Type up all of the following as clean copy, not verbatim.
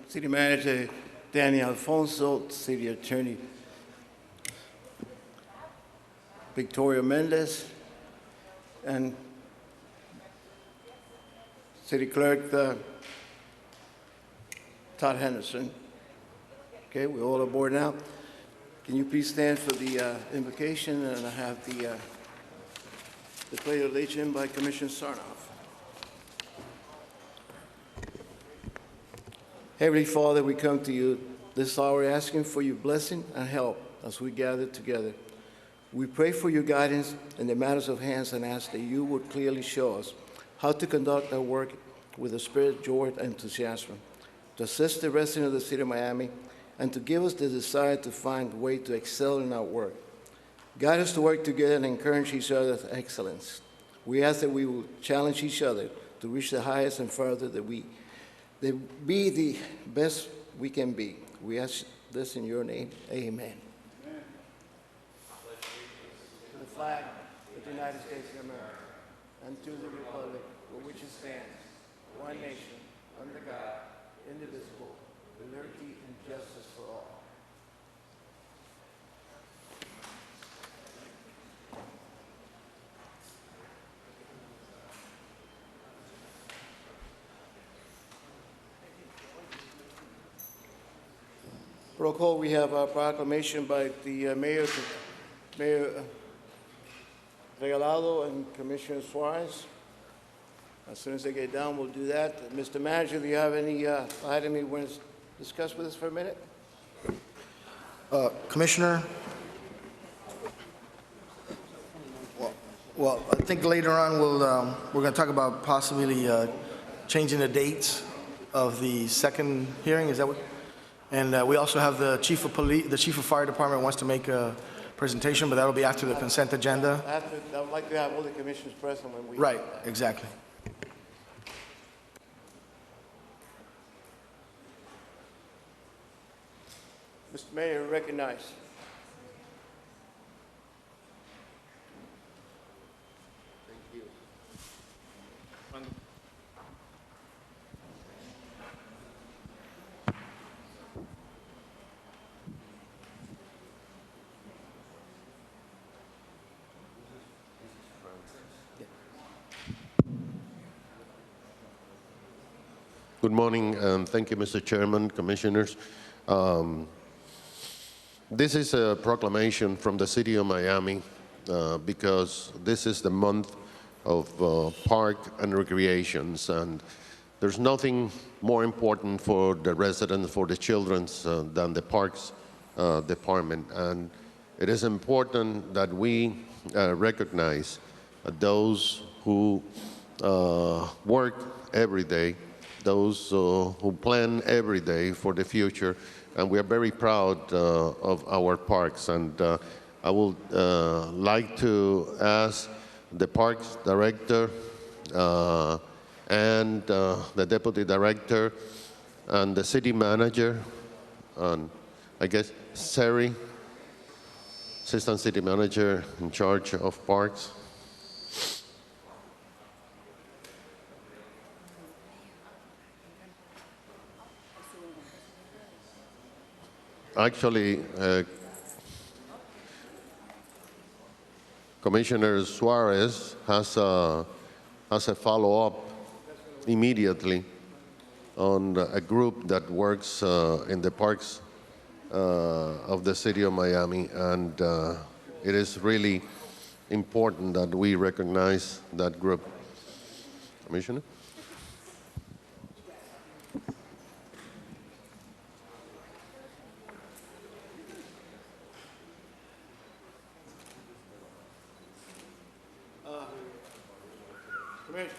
City Manager Danny Alfonso, City Attorney Victoria Mendez, and City Clerk Todd Henderson. Okay, we're all aboard now. Can you please stand for the invocation, and I have the pledge of allegiance by Commissioner Sarnoff. Heavenly Father, we come to you this hour asking for your blessing and help as we gather together. We pray for your guidance in the matters of hands and ask that you would clearly show us how to conduct our work with the spirit, joy, and enthusiasm, to assist the residents of the city of Miami, and to give us the desire to find a way to excel in our work. Guide us to work together and encourage each other's excellence. We ask that we will challenge each other to reach the highest and further, that be the best we can be. We ask this in your name. Amen. To the flag of the United States of America, and to the republic for which it stands, one nation, under God, indivisible, with liberty and justice for all. Roll call, we have a proclamation by the Mayor Regalado and Commissioner Suarez. As soon as they get down, we'll do that. Mr. Manager, do you have any item you want to discuss with us for a minute? Commissioner, well, I think later on we're going to talk about possibly changing the dates of the second hearing. Is that what? And we also have the chief of police, the chief of fire department wants to make a presentation, but that'll be after the consent agenda. I would like to have all the commissioners present when we... Right, exactly. Mr. Mayor, recognize. Thank you. Good morning, and thank you, Mr. Chairman, Commissioners. This is a proclamation from the City of Miami because this is the month of park and recreations, and there's nothing more important for the residents, for the children, than the Parks Department. And it is important that we recognize those who work every day, those who plan every day for the future, and we are very proud of our parks. And I would like to ask the Parks Director and the Deputy Director and the City Manager, and I guess Sari, Assistant City Manager in charge of parks. Actually, Commissioner Suarez has a follow-up immediately on a group that works in the parks of the City of Miami, and it is really important that we recognize that group. Commissioner? Commissioner.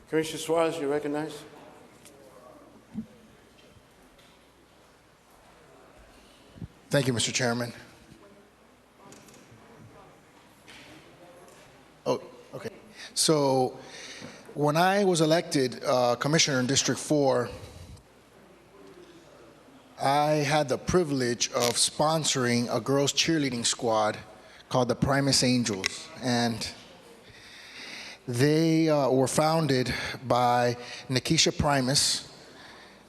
Commissioner Suarez, you recognize? Thank you, Mr. Chairman. Oh, okay. So when I was elected commissioner in District 4, I had the privilege of sponsoring a girls cheerleading squad called the Primus Angels. And they were founded by Nikisha Primus,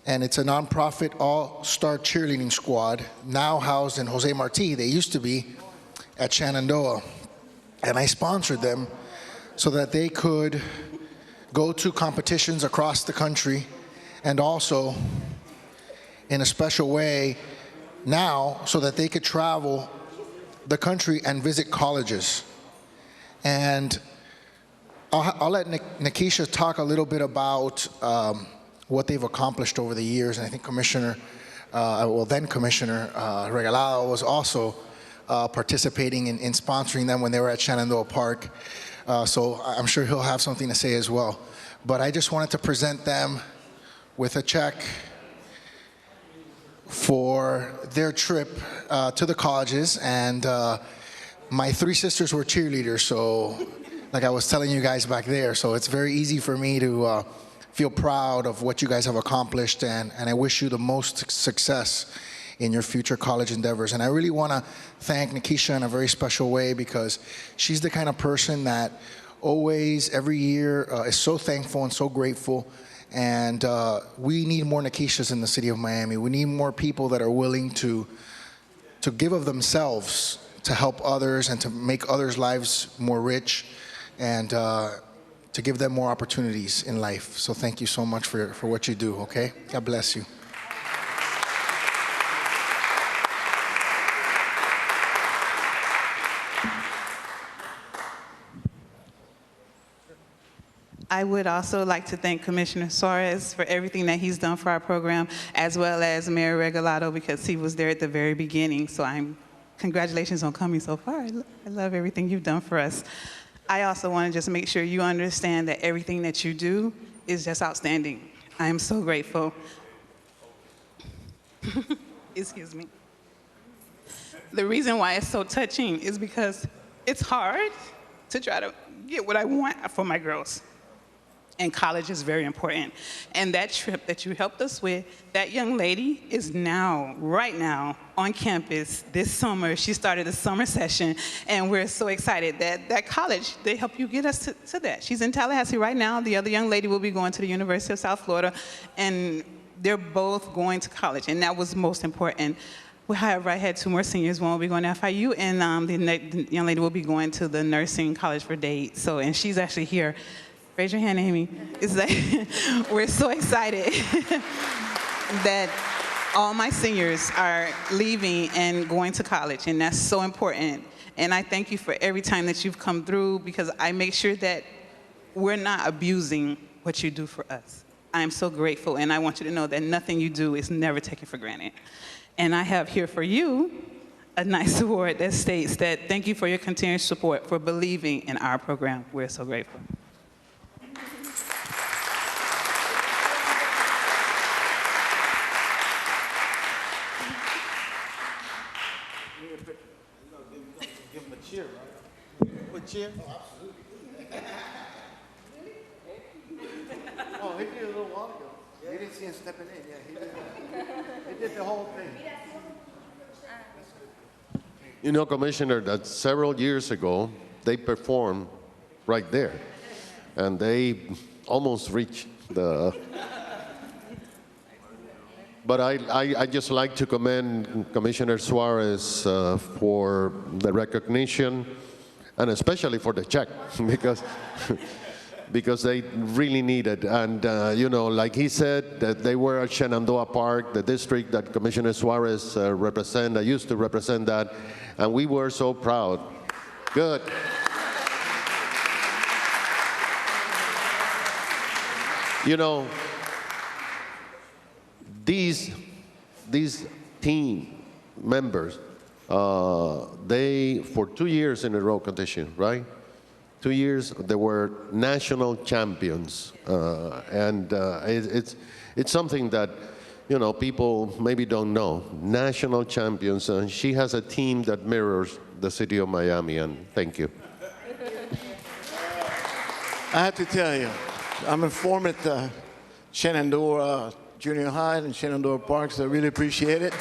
and it's a nonprofit all-star cheerleading squad now housed in Jose Marti. They used to be at Shenandoah. And I sponsored them so that they could go to competitions across the country, and also in a special way now so that they could travel the country and visit colleges. And I'll let Nikisha talk a little bit about what they've accomplished over the years. And I think then Commissioner Regalado was also participating in sponsoring them when they were at Shenandoah Park. So I'm sure he'll have something to say as well. But I just wanted to present them with a check for their trip to the colleges. And my three sisters were cheerleaders, so like I was telling you guys back there, so it's very easy for me to feel proud of what you guys have accomplished, and I wish you the most success in your future college endeavors. And I really want to thank Nikisha in a very special way, because she's the kind of person that always, every year, is so thankful and so grateful. And we need more Nikishas in the city of Miami. We need more people that are willing to give of themselves to help others and to make others' lives more rich, and to give them more opportunities in life. So thank you so much for what you do, okay? God bless you. I would also like to thank Commissioner Suarez for everything that he's done for our program, as well as Mayor Regalado, because he was there at the very beginning. So congratulations on coming so far. I love everything you've done for us. I also want to just make sure you understand that everything that you do is just outstanding. I am so grateful. Excuse me. The reason why it's so touching is because it's hard to try to get what I want for my girls. And college is very important. And that trip that you helped us with, that young lady is right now, on campus this summer. She started a summer session, and we're so excited that college, they help you get us to that. She's in Tallahassee right now. The other young lady will be going to the University of South Florida, and they're both going to college, and that was most important. However, I had two more seniors. One will be going to FIU, and the young lady will be going to the nursing college for Dade. So, and she's actually here. Raise your hand, Amy. It's like, we're so excited that all my seniors are leaving and going to college, and that's so important. And I thank you for every time that you've come through, because I make sure that we're not abusing what you do for us. I am so grateful, and I want you to know that nothing you do is never taken for granted. And I have here for you a nice award that states that thank you for your continued support, for believing in our program. We're so grateful. Give him a cheer, right? What cheer? Oh, absolutely. Oh, he did a little while ago. Yeah. You didn't see him stepping in. Yeah, he did. He did the whole thing. You know, Commissioner, that several years ago, they performed right there, and they almost reached the... But I just like to commend Commissioner Suarez for the recognition, and especially for the check, because they really need it. And, you know, like he said, that they were at Shenandoah Park, the district that Commissioner Suarez used to represent that, and we were so proud Good. You know, these team members, they, for 2 years in a row competition, right? 2 years, they were national champions. It's something that, you know, people maybe don't know. National champions, and she has a team that mirrors the city of Miami, and thank you. I have to tell you, I'm a former Shenandoah Junior High and Shenandoah Park, so I really appreciate it.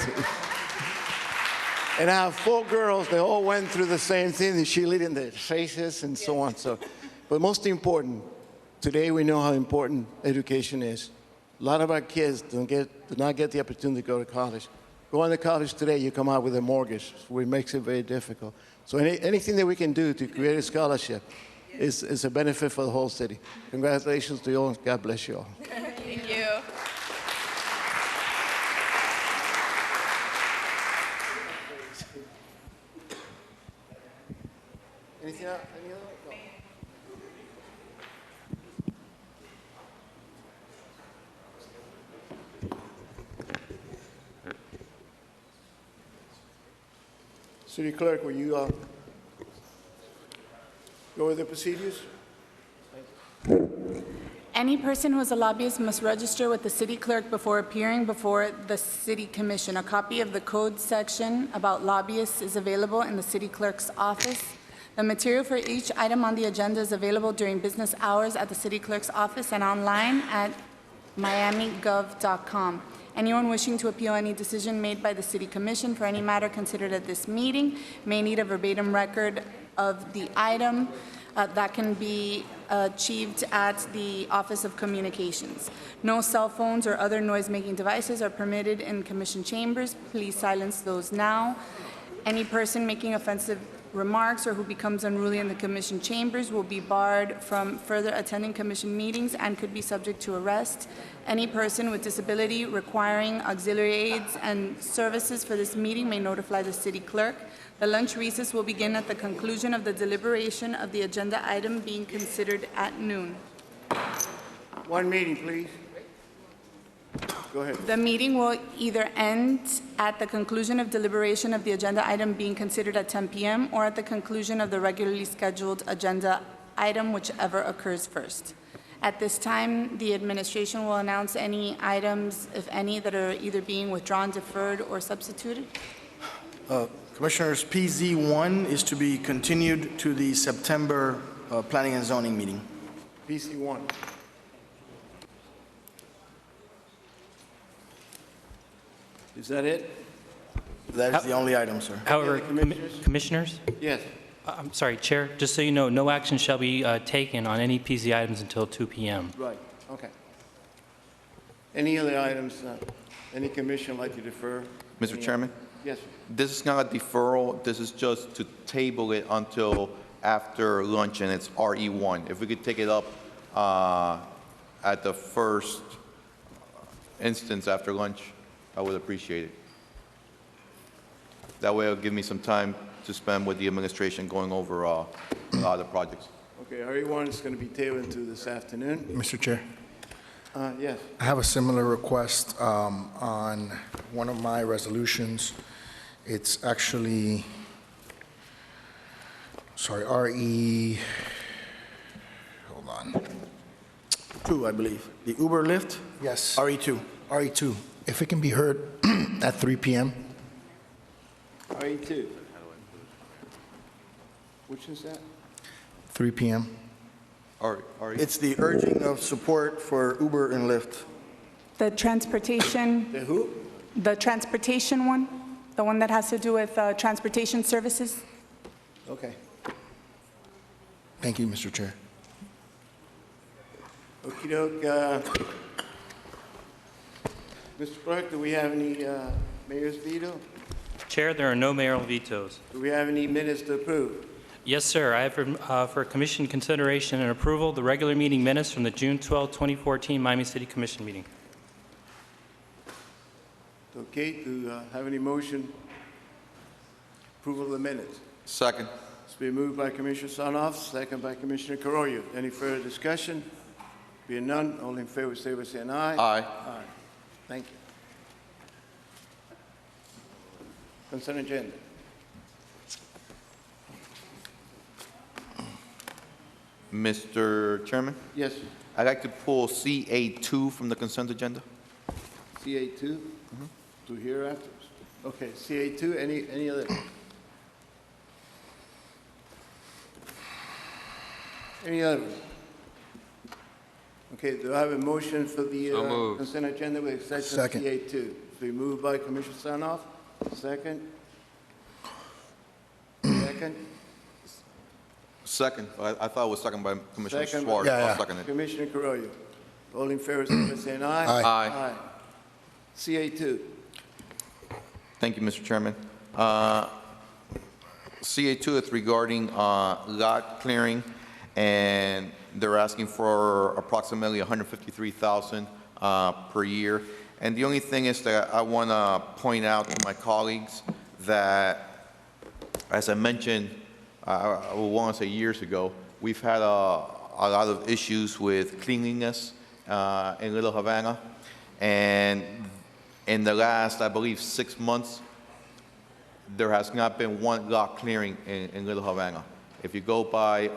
And I have 4 girls. They all went through the same thing, the cheerleading, the faces, and so on. So, but most important, today we know how important education is. A lot of our kids do not get the opportunity to go to college. Going to college today, you come out with a mortgage, which makes it very difficult. So anything that we can do to create a scholarship is a benefit for the whole city. Congratulations to you all. God bless you all. Thank you. Anything else? Any other? No. City Clerk, will you go over the procedures? Any person who is a lobbyist must register with the city clerk before appearing before the city commission. A copy of the code section about lobbyists is available in the city clerk's office. The material for each item on the agenda is available during business hours at the city clerk's office and online at miamigov.com. Anyone wishing to appeal any decision made by the city commission for any matter considered at this meeting may need a verbatim record of the item. That can be achieved at the Office of Communications. No cell phones or other noise-making devices are permitted in commission chambers. Please silence those now. Any person making offensive remarks or who becomes unruly in the commission chambers will be barred from further attending commission meetings and could be subject to arrest. Any person with disability requiring auxiliary aids and services for this meeting may notify the city clerk. The lunch recess will begin at the conclusion of the deliberation of the agenda item being considered at noon. One meeting, please. Go ahead. The meeting will either end at the conclusion of deliberation of the agenda item being considered at 10 p.m. or at the conclusion of the regularly scheduled agenda item, whichever occurs first. At this time, the administration will announce any items, if any, that are either being withdrawn, deferred, or substituted. Commissioners, PZ1 is to be continued to the September Planning and Zoning meeting. PC1. Is that it? That is the only item, sir. However, Commissioners? Commissioners, Yes. I'm sorry, Chair, just so you know, no action shall be taken on any PZ items until 2 p.m. Right. Okay. Any other items? Any commission like to defer? Mr. Chairman, Yes, sir. this is not a deferral. This is just to table it until after lunch, and it's RE1. If we could take it up at the first instance after lunch, I would appreciate it. That way it'll give me some time to spend with the administration going over the projects. Okay, RE1 is going to be tabled to this afternoon. Mr. Chair, Yes. I have a similar request on one of my resolutions. It's actually, sorry, hold on. 2, I believe. The Uber Lyft, Yes, RE2. RE2. If it can be heard at 3 p.m. RE2. Which is that? 3 p.m. It's the urging of support for Uber and Lyft. The transportation, The who? the transportation one, the one that has to do with transportation services. Okay. Thank you, Mr. Chair. Okey doke. Mr. Clerk, do we have any mayor's veto? Chair, there are no mayoral vetoes. Do we have any minutes to approve? Yes, sir. I have for commission consideration and approval the regular meeting minutes from the June 12, 2014 Miami City Commission meeting. Okay, to have any motion approval of the minutes? Second. It's been moved by Commissioner Sanoff, second by Commissioner Carollo. Any further discussion? Being none, all in favor, say by saying aye. Aye. Aye. Thank you. Consent agenda. Mr. Chairman, Yes, I'd like to pull CA2 from the consent agenda. CA2, to hear afterwards. Okay, CA2, any other? Any other? Okay, do I have a motion for the consent agenda with exception of Second. CA2? It's been moved by Commissioner Sanoff, second. Second. Second. I thought it was second by Commissioner Second. Suarez. Yeah, I'll yeah. second it. Commissioner Carollo. All in favor, say by saying aye. Aye. Aye. CA2. Thank you, Mr. Chairman. CA2 is regarding lot clearing, and they're asking for approximately $153,000 per year. And the only thing is that I want to point out to my colleagues that, as I mentioned, I want to say years ago, we've had a lot of issues with cleanliness in Little Havana, and in the last, I believe, 6 months, there has not been one lot clearing in Little Havana. If you go by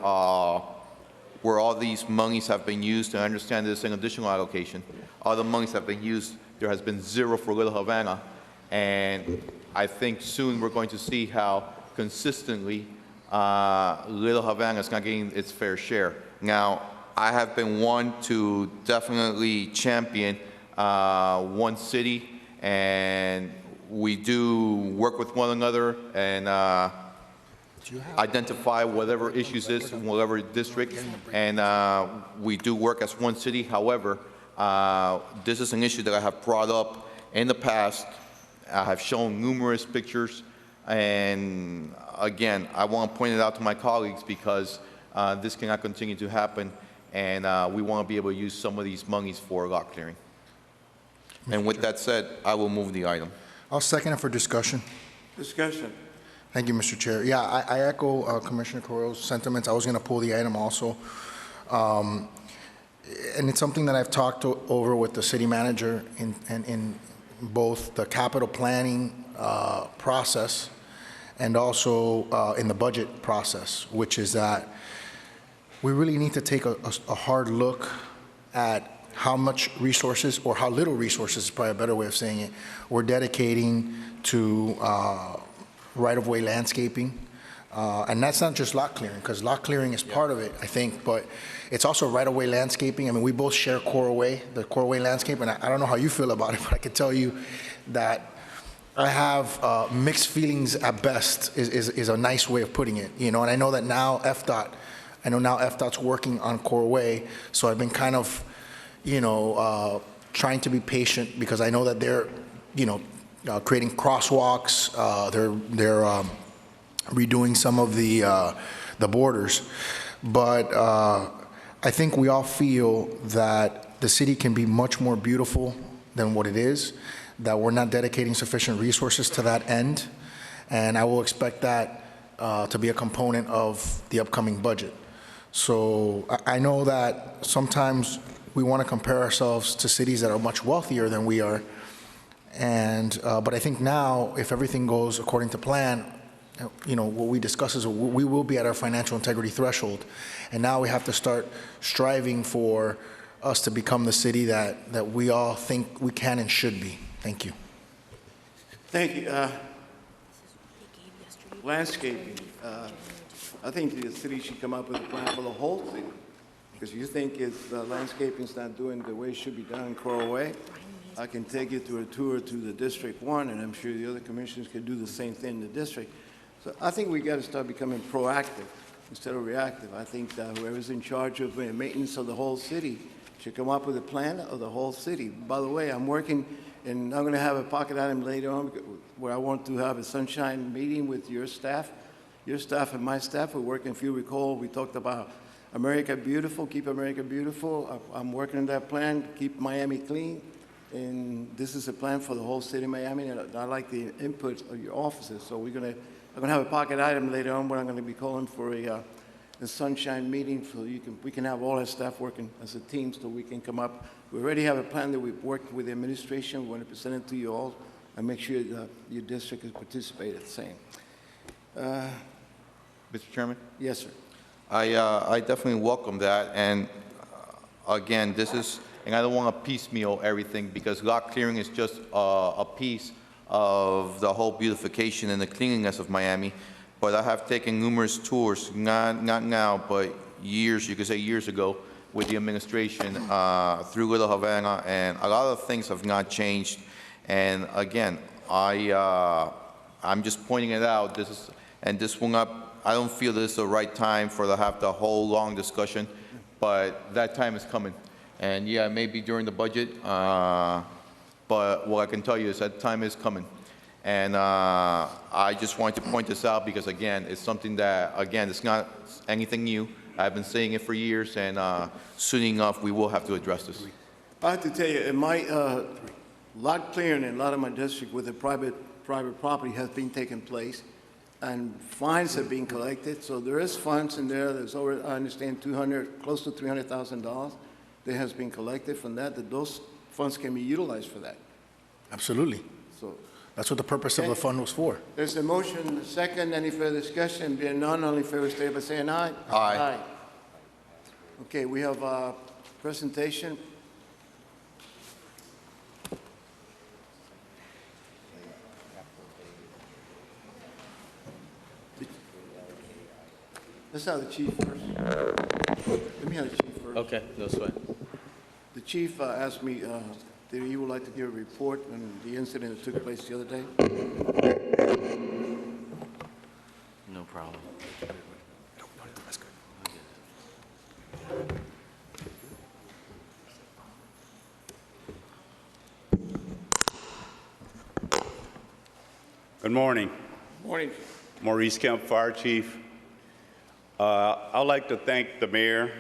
where all these monies have been used, and I understand there's an additional allocation, all the monies have been used, there has been zero for Little Havana, and I think soon we're going to see how consistently Little Havana is not getting its fair share. Now, I have been one to definitely champion one city, and we do work with one another and identify whatever issues is in whatever district, and we do work as one city. However, this is an issue that I have brought up in the past. I have shown numerous pictures, and again, I want to point it out to my colleagues because this cannot continue to happen, and we want to be able to use some of these monies for lot clearing. And with that said, I will move the item. I'll second it for discussion. Discussion. Thank you, Mr. Chair. Yeah, I echo Commissioner Carrillo's sentiments. I was going to pull the item also. And it's something that I've talked over with the city manager in both the capital planning process and also in the budget process, which is that we really need to take a hard look at how much resources, or how little resources is probably a better way of saying it, we're dedicating to right-of-way landscaping. And that's not just lot clearing, because lot clearing is part of it, I think, but it's also right-of-way landscaping. I mean, we both share the Corway landscape, and I don't know how you feel about it, but I can tell you that I have mixed feelings at best, is a nice way of putting it, you know, and I know that now FDOT's working on Corway, so I've been kind of, you know, trying to be patient, because I know that they're, you know, creating crosswalks, they're redoing some of the borders, but I think we all feel that the city can be much more beautiful than what it is, that we're not dedicating sufficient resources to that end, and I will expect that to be a component of the upcoming budget. So I know that sometimes we want to compare ourselves to cities that are much wealthier than we are, and but I think now, if everything goes according to plan, you know, what we discuss is we will be at our financial integrity threshold, and now we have to start striving for us to become the city that we all think we can and should be. Thank you. Thank you. Landscaping. I think the city should come up with a plan for the whole city, because you think if landscaping's not doing the way it should be done in Coral Way, I can take you through a tour to the District 1, and I'm sure the other commissioners can do the same thing in the district. So I think we got to start becoming proactive instead of reactive. I think that whoever's in charge of maintenance of the whole city should come up with a plan of the whole city. By the way, I'm working, and I'm going to have a pocket item later on where I want to have a sunshine meeting with your staff. Your staff and my staff are working. If you recall, we talked about America Beautiful, keep America beautiful. I'm working on that plan, keep Miami clean. And this is a plan for the whole city of Miami, and I like the input of your offices. So we're going to I'm going to have a pocket item later on, but I'm going to be calling for a sunshine meeting so we can have all our staff working as a team so we can come up. We already have a plan that we've worked with the administration. We want to present it to you all and make sure that your district is participating the same. Mr. Chairman? Yes, sir. I definitely welcome that, and again, this is, and I don't want to piecemeal everything because lot clearing is just a piece of the whole beautification and the cleanliness of Miami, but I have taken numerous tours, not now, but years, you could say years ago, with the administration through Little Havana, and a lot of things have not changed, and again, I'm just pointing it out, this will not, I don't feel this is the right time to have the whole long discussion, but that time is coming. And yeah, maybe during the budget, but what I can tell you is that time is coming. And I just wanted to point this out because, again, it's something that, again, it's not anything new. I've been saying it for years, and soon enough, we will have to address this. I have to tell you, in my lot clearing in a lot of my district with the private property has been taking place, and fines have been collected. So there is funds in there. There's over, I understand, close to $300,000 that has been collected from that those funds can be utilized for that. Absolutely. So That's what the purpose of the fund was for. there's a motion, a second. Any further discussion? Being none, all in favor, state by saying aye. Aye. Okay, we have a presentation. Let's have the chief first. Let me have the chief first. Okay, that's fine. The chief asked me that he would like to give a report on the incident that took place the other day. No problem. Good morning. Morning. Maurice Kemp, Fire Chief. I'd like to thank the mayor,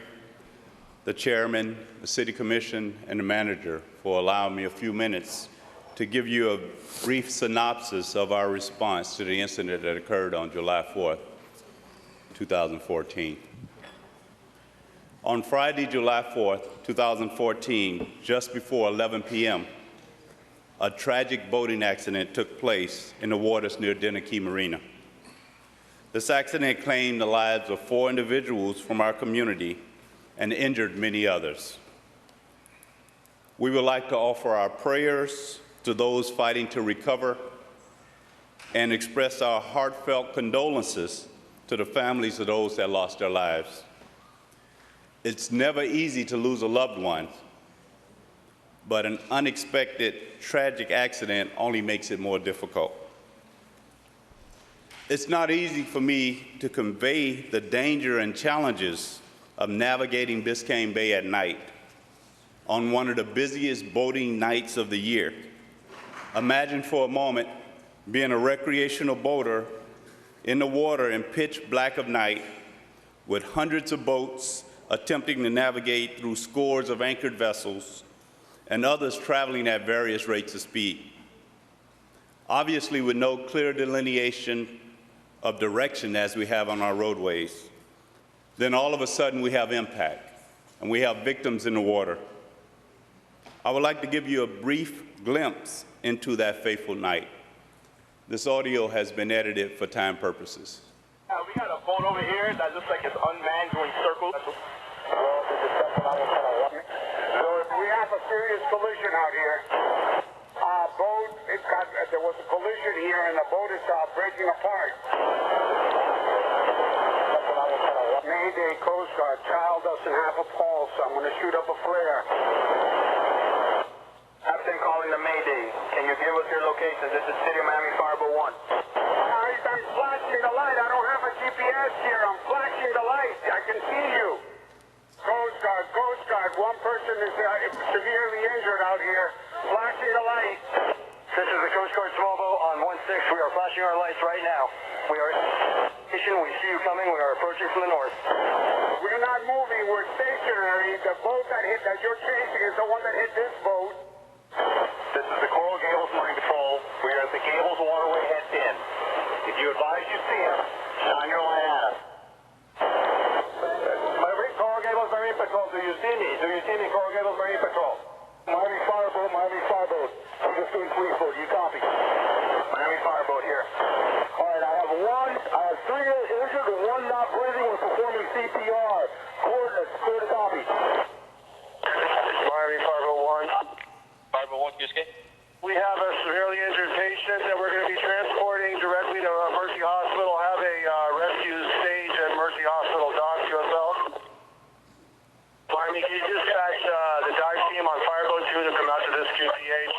the chairman, the city commission, and the manager for allowing me a few minutes to give you a brief synopsis of our response to the incident that occurred on July 4th, 2014. On Friday, July 4th, 2014, just before 11 p.m., a tragic boating accident took place in the waters near Denner Key Marina. This accident claimed the lives of 4 individuals from our community and injured many others. We would like to offer our prayers to those fighting to recover and express our heartfelt condolences to the families of those that lost their lives. It's never easy to lose a loved one, but an unexpected tragic accident only makes it more difficult. It's not easy for me to convey the danger and challenges of navigating Biscayne Bay at night on one of the busiest boating nights of the year. Imagine for a moment being a recreational boater in the water in pitch black of night with hundreds of boats attempting to navigate through scores of anchored vessels and others traveling at various rates of speed. Obviously, with no clear delineation of direction as we have on our roadways, then all of a sudden we have impact and we have victims in the water. I would like to give you a brief glimpse into that fateful night. This audio has been edited for time purposes. We got a boat over here that looks like it's unmanned doing circles. So we have a serious collision out here. There was a collision here and the boat is breaking apart. Mayday, Coast Guard, child doesn't have a pulse, so I'm going to shoot up a flare. Captain calling the Mayday. Can you give us your location? This is City of Miami Fire Boat 1. I'm flashing the light. I don't have a GPS here. I'm flashing the light. I can see you. Coast Guard. One person is severely injured out here. Flashing the light. This is the Coast Guard small boat on 1-6. We are flashing our lights right now. We are in station. We see you coming. We are approaching from the north. We're not moving. We're stationary. The boat that you're chasing is the one that hit this boat. This is the Coral Gables Marine Patrol. We are at the Gables Waterway head 10. If you advise you see him, shine your light at him. Coral Gables Marine Patrol, do you see me? Do you see me, Coral Gables Marine Patrol? Miami Fireboat, Miami Fireboat. I'm just doing police boat. You copy? Miami Fireboat here. All right, I have 3 injured and 1 not breathing. We're performing CPR. Coordinates, clear to copy. Miami Fireboat 1. Fireboat 1, QSK? We have a severely injured patient that we're going to be transporting directly to Mercy Hospital. Have a rescue stage at Mercy Hospital. Doc, USL. Miami, can you dispatch the dive team on Fireboat 2 to come out to this QPH?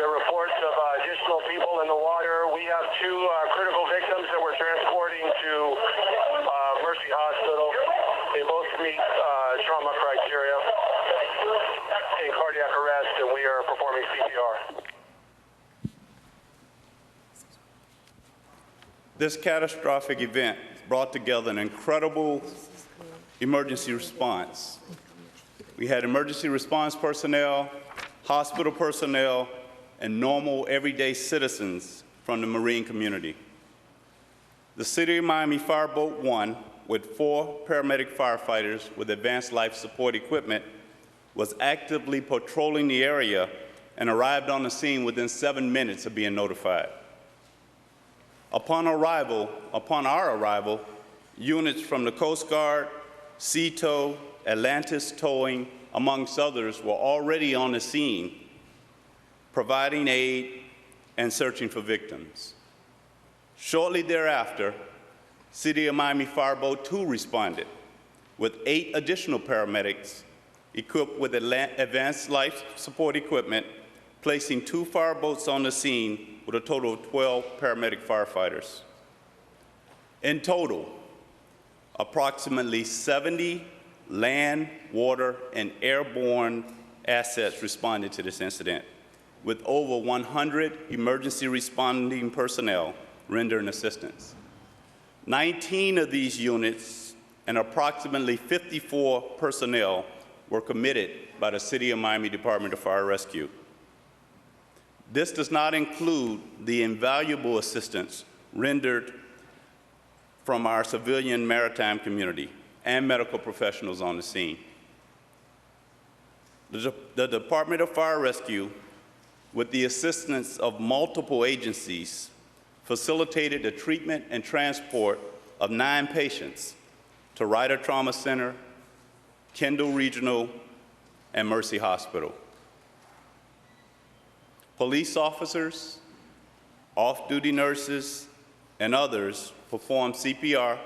There are reports of additional people in the water. We have 2 critical victims that we're transporting to Mercy Hospital. They both meet trauma criteria and cardiac arrest, and we are performing CPR. This catastrophic event brought together an incredible emergency response. We had emergency response personnel, hospital personnel, and normal everyday citizens from the Marine community. The City of Miami Fireboat 1, with 4 paramedic firefighters with advanced life support equipment, was actively patrolling the area and arrived on the scene within 7 minutes of being notified. Upon our arrival, units from the Coast Guard, Sea Tow, Atlantis Towing, amongst others, were already on the scene, providing aid and searching for victims. Shortly thereafter, City of Miami Fireboat 2 responded with 8 additional paramedics equipped with advanced life support equipment, placing 2 fireboats on the scene with a total of 12 paramedic firefighters. In total, approximately 70 land, water, and airborne assets responded to this incident, with over 100 emergency responding personnel rendering assistance. 19 of these units and approximately 54 personnel were committed by the City of Miami Department of Fire Rescue. This does not include the invaluable assistance rendered from our civilian maritime community and medical professionals on the scene. The Department of Fire Rescue, with the assistance of multiple agencies, facilitated the treatment and transport of 9 patients to Ryder Trauma Center, Kendall Regional, and Mercy Hospital. Police officers, off-duty nurses, and others performed CPR,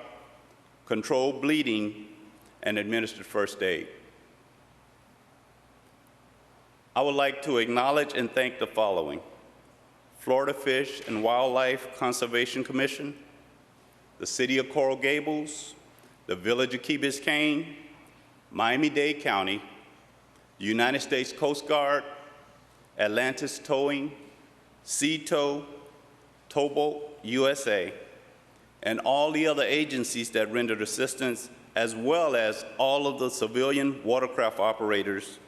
controlled bleeding, and administered first aid. I would like to acknowledge and thank the following: Florida Fish and Wildlife Conservation Commission, the City of Coral Gables, the Village of Key Biscayne, Miami-Dade County, the United States Coast Guard, Atlantis Towing, Sea Tow, Towboat USA, and all the other agencies that rendered assistance, as well as all of the civilian watercraft operators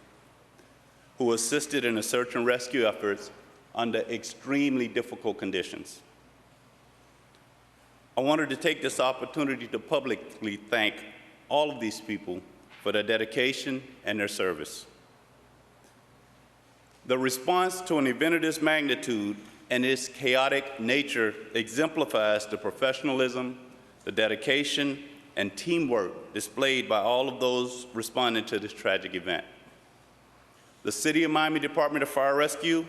who assisted in the search and rescue efforts under extremely difficult conditions. I wanted to take this opportunity to publicly thank all of these people for their dedication and their service. The response to an event of this magnitude and its chaotic nature exemplifies the professionalism, the dedication, and teamwork displayed by all of those responding to this tragic event. The City of Miami Department of Fire Rescue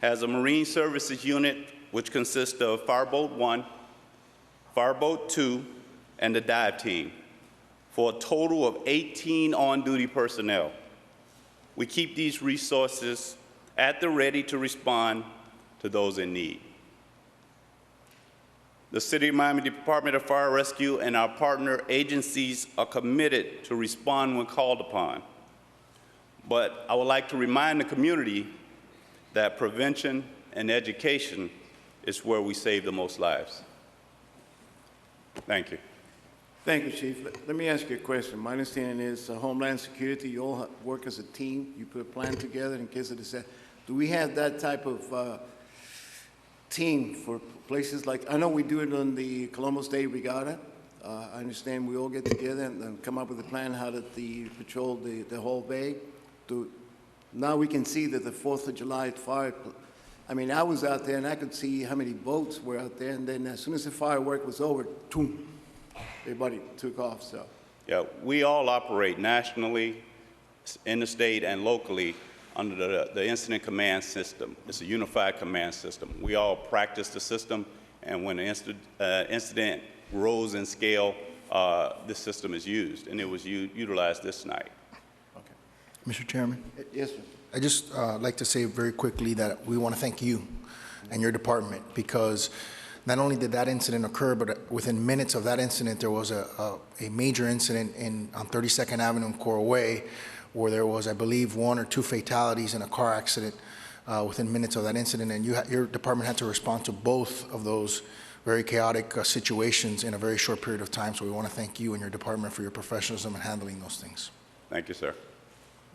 has a Marine Services unit which consists of Fireboat 1, Fireboat 2, and the dive team, for a total of 18 on-duty personnel. We keep these resources at the ready to respond to those in need. The City of Miami Department of Fire Rescue and our partner agencies are committed to respond when called upon. But I would like to remind the community that prevention and education is where we save the most lives. Thank you. Thank you, Chief. Let me ask you a question. My understanding is Homeland Security, you all work as a team, you put a plan together in case of disaster. Do we have that type of team for places like, I know we do it on the Columbus Day Regatta. I understand we all get together and come up with a plan how to patrol the whole bay. Now we can see that the 4th of July fire, I mean, I was out there and I could see how many boats were out there, and then as soon as the firework was over, boom, everybody took off, so. Yeah, we all operate nationally, in the state and locally under the incident command system. It's a unified command system. We all practice the system, and when the incident rose in scale, this system is used, and it was utilized this night. Mr. Chairman, Yes, sir. I just like to say very quickly that we want to thank you and your department, because not only did that incident occur, but within minutes of that incident, there was a major incident on 32nd Avenue in Coral Way, where there was, I believe, 1 or 2 fatalities in a car accident within minutes of that incident, and your department had to respond to both of those very chaotic situations in a very short period of time. So we want to thank you and your department for your professionalism in handling those things. Thank you, sir.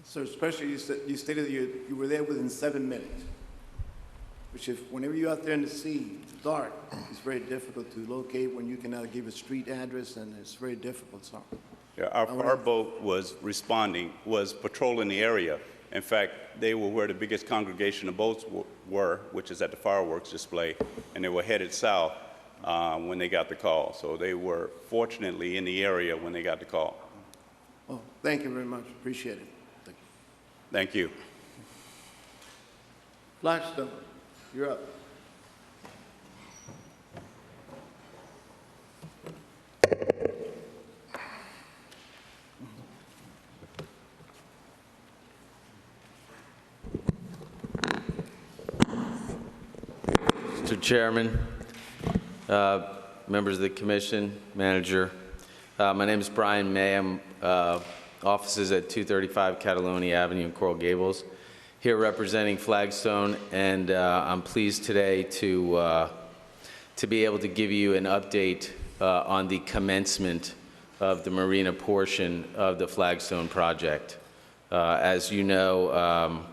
So especially you stated that you were there within 7 minutes, which whenever you're out there in the sea, it's dark, it's very difficult to locate when you cannot give a street address, and it's very difficult, so. Yeah, our boat was patrolling the area. In fact, they were where the biggest congregation of boats were, which is at the fireworks display, and they were headed south when they got the call. So they were fortunately in the area when they got the call. Oh, thank you very much, appreciate it. Thank you. Blackstone, you're up. Mr. Chairman, members of the commission, manager, my name is Brian May. I'm offices at 235 Catalonia Avenue in Coral Gables, here representing Flagstone, and I'm pleased today to be able to give you an update on the commencement of the marina portion of the Flagstone project. As you know,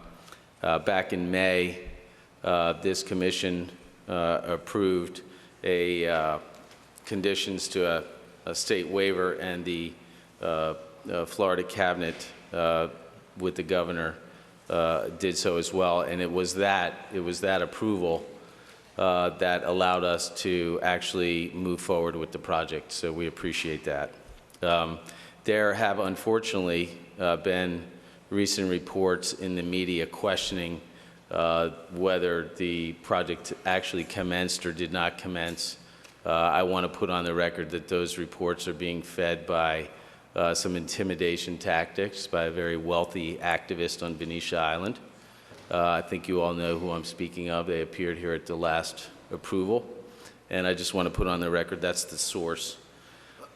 back in May, this commission approved conditions to a state waiver, and the Florida cabinet with the governor did so as well, and it was that approval that allowed us to actually move forward with the project. So we appreciate that. There have unfortunately been recent reports in the media questioning whether the project actually commenced or did not commence. I want to put on the record that those reports are being fed by some intimidation tactics by a very wealthy activist on Benicia Island. I think you all know who I'm speaking of. They appeared here at the last approval. And I just want to put on the record that's the source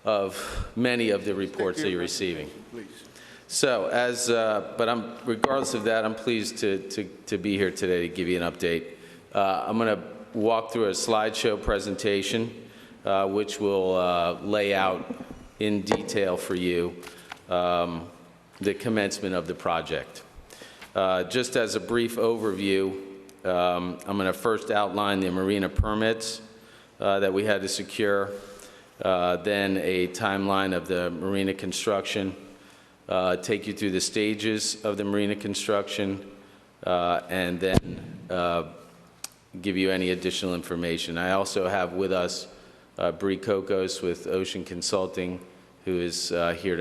of many of the reports that you're receiving. So, regardless of that, I'm pleased to be here today to give you an update. I'm going to walk through a slideshow presentation, which will lay out in detail for you the commencement of the project. Just as a brief overview, I'm going to first outline the marina permits that we had to secure, then a timeline of the marina construction, take you through the stages of the marina construction, and then give you any additional information. I also have with us Bree Kokos with Ocean Consulting, who is here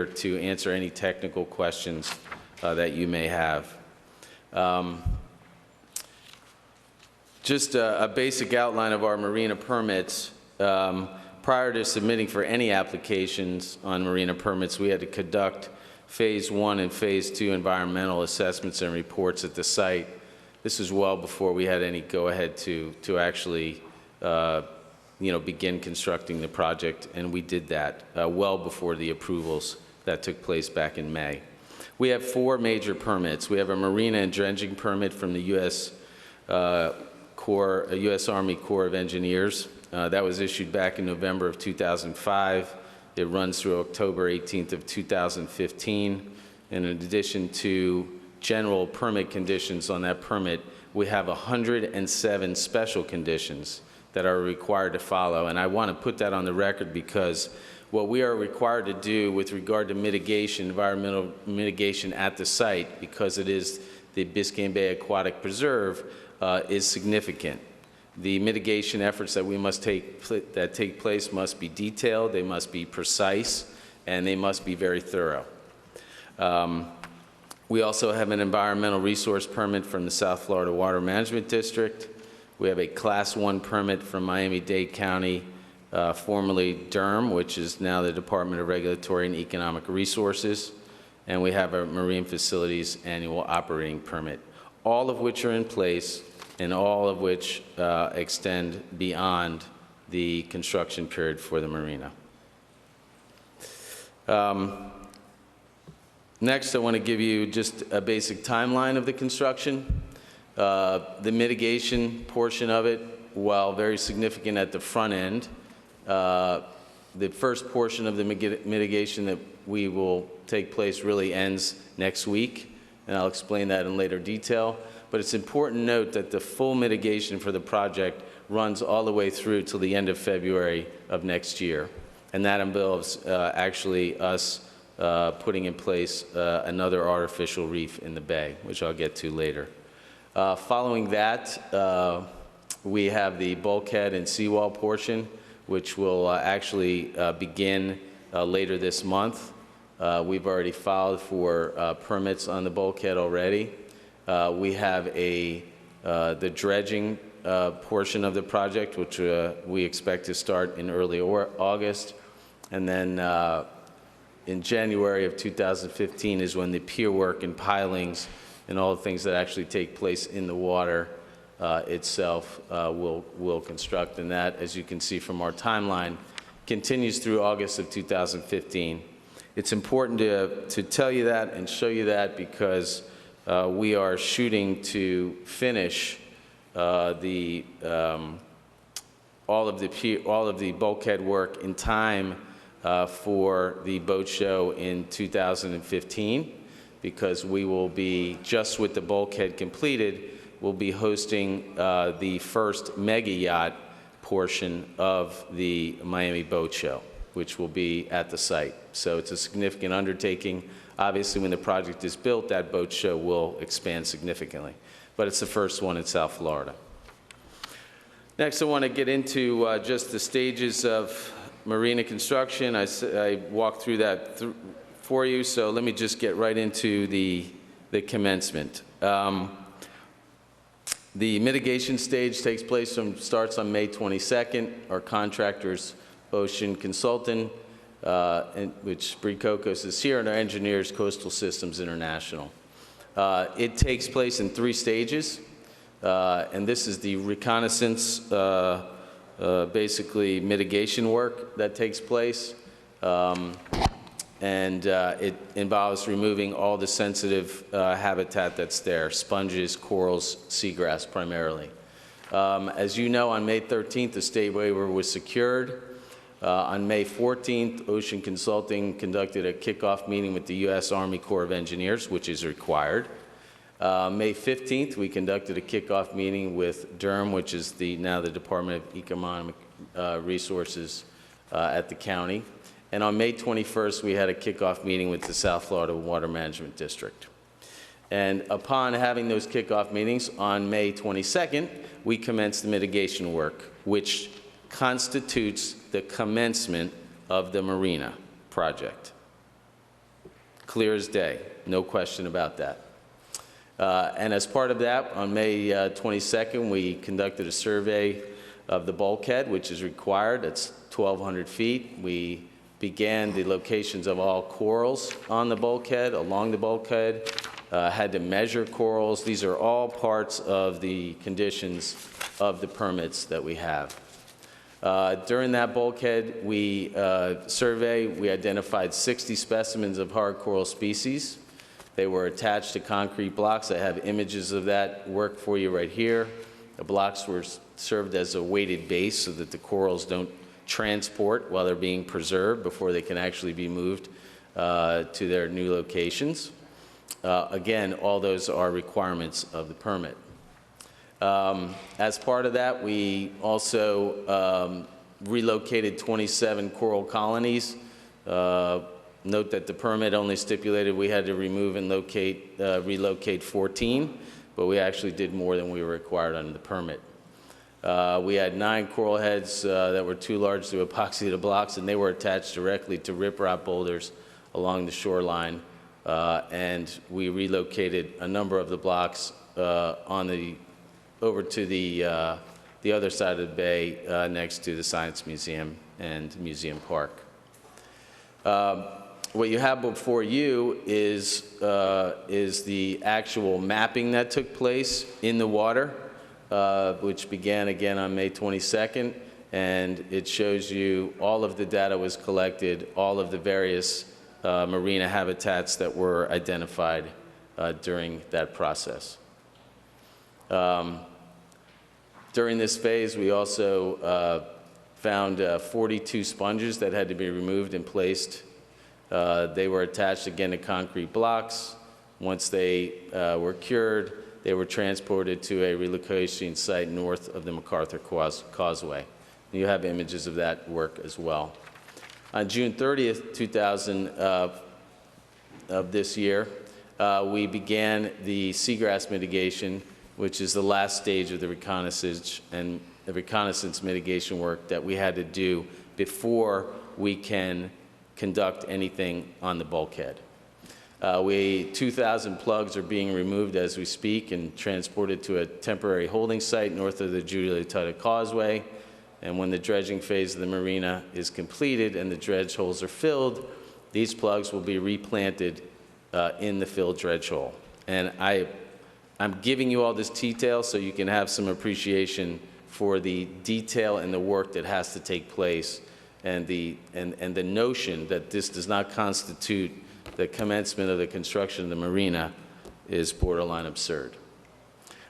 to answer any technical questions that you may have. Just a basic outline of our marina permits. Prior to submitting for any applications on marina permits, we had to conduct Phase 1 and Phase 2 environmental assessments and reports at the site. This is well before we had any go-ahead to actually begin constructing the project, and we did that well before the approvals that took place back in May. We have 4 major permits. We have a marina and dredging permit from the U.S. Army Corps of Engineers. That was issued back in November of 2005. It runs through October 18th of 2015. And in addition to general permit conditions on that permit, we have 107 special conditions that are required to follow. And I want to put that on the record because what we are required to do with regard to mitigation, environmental mitigation at the site, because it is the Biscayne Bay Aquatic Preserve, is significant. The mitigation efforts that we must take place must be detailed, they must be precise, and they must be very thorough. We also have an environmental resource permit from the South Florida Water Management District. We have a Class 1 permit from Miami-Dade County, formerly DERM, which is now the Department of Regulatory and Economic Resources. And we have a Marine Facilities Annual Operating Permit, all of which are in place and all of which extend beyond the construction period for the marina. Next, I want to give you just a basic timeline of the construction. The mitigation portion of it, while very significant at the front end, the first portion of the mitigation that we will take place really ends next week, and I'll explain that in later detail. But it's important to note that the full mitigation for the project runs all the way through till the end of February of next year, and that involves actually us putting in place another artificial reef in the bay, which I'll get to later. Following that, we have the bulkhead and seawall portion, which will actually begin later this month. We've already filed for permits on the bulkhead already. We have the dredging portion of the project, which we expect to start in early August. And then in January of 2015 is when the pier work and pilings and all the things that actually take place in the water itself will construct. And that, as you can see from our timeline, continues through August of 2015. It's important to tell you that and show you that because we are shooting to finish all of the bulkhead work in time for the boat show in 2015, because we will be, just with the bulkhead completed, we'll be hosting the first mega yacht portion of the Miami Boat Show, which will be at the site. So it's a significant undertaking. Obviously, when the project is built, that boat show will expand significantly, but it's the first one in South Florida. Next, I want to get into just the stages of marina construction. I walked through that for you, so let me just get right into the commencement. The mitigation stage starts on May 22nd. Our contractors, Ocean Consultant, which Bree Cocos is here, and our engineers, Coastal Systems International. It takes place in 3 stages, and this is the reconnaissance, basically mitigation work that takes place. It involves removing all the sensitive habitat that's there, sponges, corals, seagrass primarily. As you know, on May 13th, the state waiver was secured. On May 14th, Ocean Consulting conducted a kickoff meeting with the U.S. Army Corps of Engineers, which is required. May 15th, we conducted a kickoff meeting with DERM, which is now the Department of Economic Resources at the county. And on May 21st, we had a kickoff meeting with the South Florida Water Management District. And upon having those kickoff meetings on May 22nd, we commenced the mitigation work, which constitutes the commencement of the marina project. Clear as day, no question about that. And as part of that, on May 22nd, we conducted a survey of the bulkhead, which is required. It's 1,200 feet. We began the locations of all corals on the bulkhead, along the bulkhead, had to measure corals. These are all parts of the conditions of the permits that we have. During that bulkhead survey, we identified 60 specimens of hard coral species. They were attached to concrete blocks. I have images of that work for you right here. The blocks were served as a weighted base so that the corals don't transport while they're being preserved before they can actually be moved to their new locations. Again, all those are requirements of the permit. As part of that, we also relocated 27 coral colonies. Note that the permit only stipulated we had to remove and relocate 14, but we actually did more than we were required under the permit. We had 9 coral heads that were too large to epoxy the blocks, and they were attached directly to riprap boulders along the shoreline. And we relocated a number of the blocks over to the other side of the bay next to the Science Museum and Museum Park. What you have before you is the actual mapping that took place in the water, which began again on May 22nd, and it shows you all of the data was collected, all of the various marina habitats that were identified during that process. During this phase, we also found 42 sponges that had to be removed and placed. They were attached again to concrete blocks. Once they were cured, they were transported to a relocation site north of the MacArthur Causeway. You have images of that work as well. On June 30th, 2000 of this year, we began the seagrass mitigation, which is the last stage of the reconnaissance mitigation work that we had to do before we can conduct anything on the bulkhead. 2,000 plugs are being removed as we speak and transported to a temporary holding site north of the Julia Tuttle Causeway. And when the dredging phase of the marina is completed and the dredge holes are filled, these plugs will be replanted in the filled dredge hole. And I'm giving you all this detail so you can have some appreciation for the detail and the work that has to take place, and the notion that this does not constitute the commencement of the construction of the marina is borderline absurd.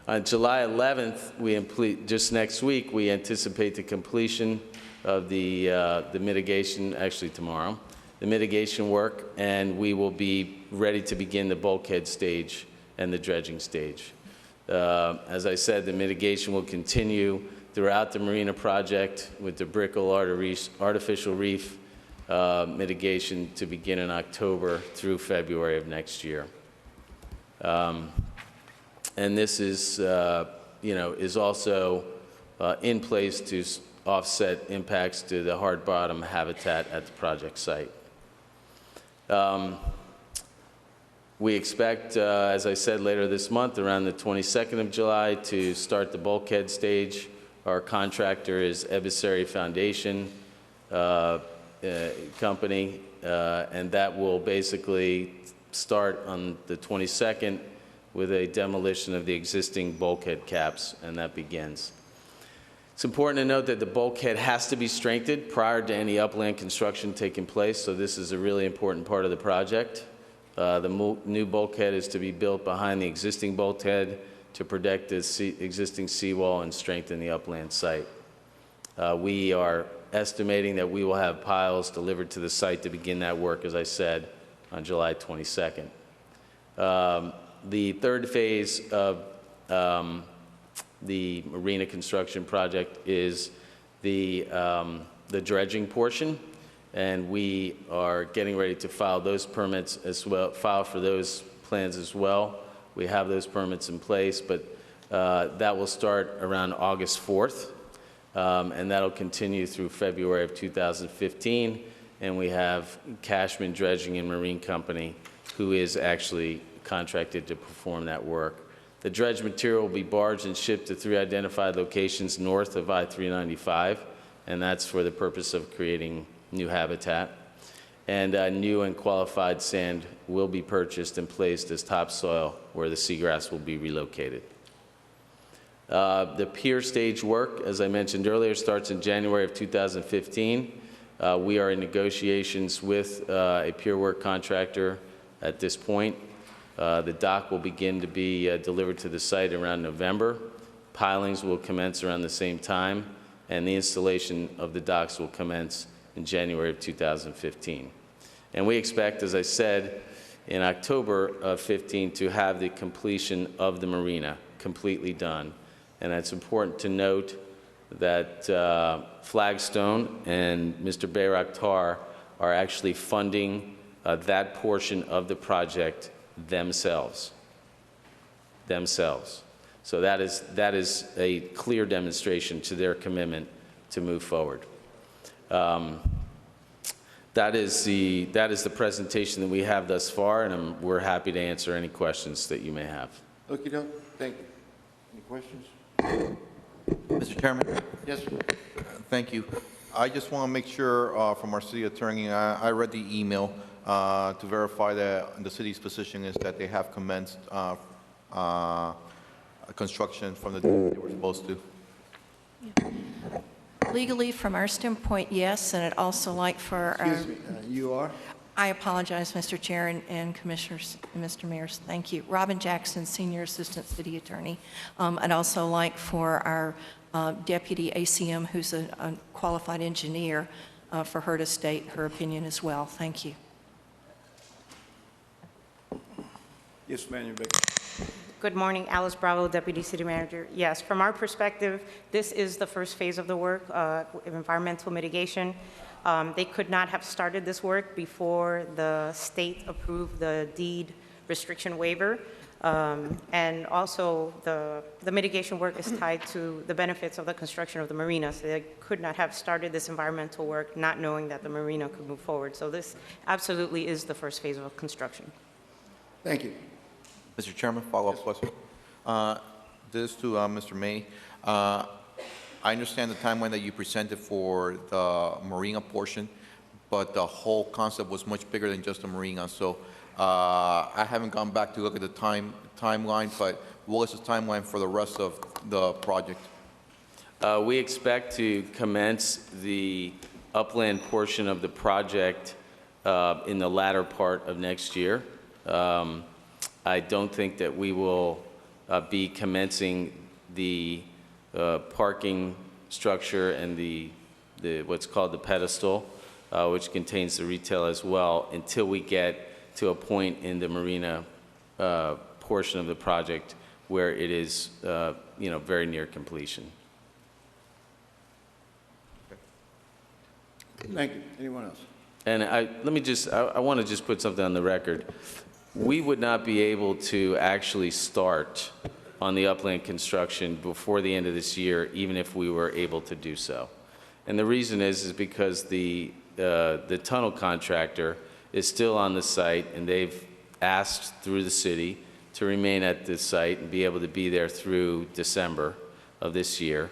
On July 11th, just next week, we anticipate the completion of the mitigation, actually tomorrow, the mitigation work, and we will be ready to begin the bulkhead stage and the dredging stage. As I said, the mitigation will continue throughout the marina project with the Brickell artificial reef mitigation to begin in October through February of next year. And this is, is also in place to offset impacts to the hard bottom habitat at the project site. We expect, as I said, later this month, around the 22nd of July, to start the bulkhead stage. Our contractor is Ebisari Foundation Company, and that will basically start on the 22nd with a demolition of the existing bulkhead caps, and that begins. It's important to note that the bulkhead has to be strengthened prior to any upland construction taking place, so this is a really important part of the project. The new bulkhead is to be built behind the existing bulkhead to protect the existing seawall and strengthen the upland site. We are estimating that we will have piles delivered to the site to begin that work, as I said, on July 22nd. The third phase of the marina construction project is the dredging portion, and we are getting ready to file those permits as well, file for those plans as well. We have those permits in place, but that will start around August 4th, and that'll continue through February of 2015. And we have Cashman Dredging and Marine Company, who is actually contracted to perform that work. The dredge material will be barged and shipped to 3 identified locations north of I-395, and that's for the purpose of creating new habitat. And new and qualified sand will be purchased and placed as topsoil where the seagrass will be relocated. The pier stage work, as I mentioned earlier, starts in January of 2015. We are in negotiations with a pier work contractor at this point. The dock will begin to be delivered to the site around November. Pilings will commence around the same time, and the installation of the docks will commence in January of 2015. And we expect, as I said, in October of 15 to have the completion of the marina completely done. And it's important to note that Flagstone and Mr. Bayraktar are actually funding that portion of the project themselves. So that is a clear demonstration to their commitment to move forward. That is the presentation that we have thus far, and we're happy to answer any questions that you may have. Okey doke, thank you. Any questions? Mr. Chairman? Yes, sir. Thank you. I just want to make sure from our city attorney, I read the email to verify that the city's position is that they have commenced construction from the day they were supposed to. Legally, from our standpoint, yes, and I'd also like for our... Excuse me, you are? I apologize, Mr. Chair and Commissioners, and Mr. Mayor, thank you. Robin Jackson, Senior Assistant City Attorney. I'd also like for our Deputy ACM, who's a qualified engineer, for her to state her opinion as well. Thank you. Yes, ma'am, you're back. Good morning, Alice Bravo, Deputy City Manager. Yes, from our perspective, this is the first phase of the work, environmental mitigation. They could not have started this work before the state approved the deed restriction waiver. And also, the mitigation work is tied to the benefits of the construction of the marina. So they could not have started this environmental work not knowing that the marina could move forward. So this absolutely is the first phase of construction. Thank you. Mr. Chairman, follow-up question. This to Mr. May. I understand the timeline that you presented for the marina portion, but the whole concept was much bigger than just the marina. So I haven't gone back to look at the timeline, but what is the timeline for the rest of the project? We expect to commence the upland portion of the project in the latter part of next year. I don't think that we will be commencing the parking structure and the what's called the pedestal, which contains the retail as well, until we get to a point in the marina portion of the project where it is, very near completion. Thank you. Anyone else? And I want to just put something on the record. We would not be able to actually start on the upland construction before the end of this year, even if we were able to do so. And the reason is because the tunnel contractor is still on the site, and they've asked through the city to remain at this site and be able to be there through December of this year,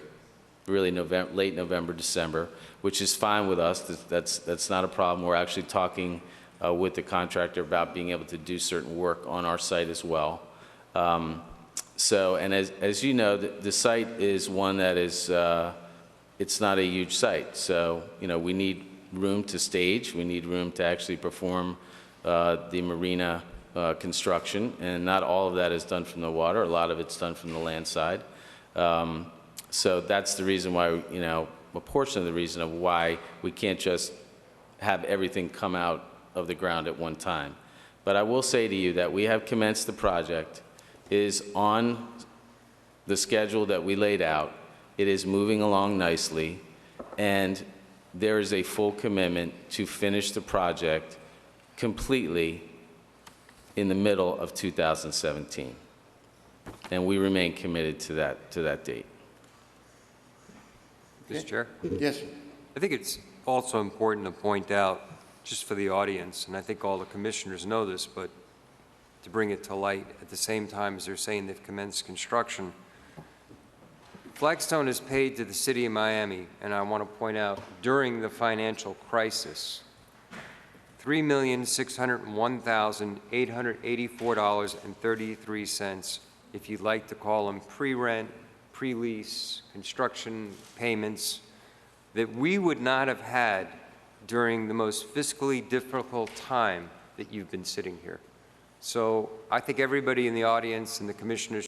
really late November, December, which is fine with us. That's not a problem. We're actually talking with the contractor about being able to do certain work on our site as well. And as you know, the site is one that is, it's not a huge site. So, we need room to stage. We need room to actually perform the marina construction. And not all of that is done from the water. A lot of it's done from the land side. So that's the reason why, a portion of the reason of why we can't just have everything come out of the ground at one time. But I will say to you that we have commenced the project. It is on the schedule that we laid out. It is moving along nicely, and there is a full commitment to finish the project completely in the middle of 2017. And we remain committed to that date. Mr. Chair? Yes, sir. I think it's also important to point out, just for the audience, and I think all the commissioners know this, but to bring it to light at the same time as they're saying they've commenced construction, Flagstone has paid to the City of Miami, and I want to point out, during the financial crisis, $3,601,884.33, if you'd like to call them pre-rent, pre-lease, construction payments, that we would not have had during the most fiscally difficult time that you've been sitting here. So I think everybody in the audience and the commissioners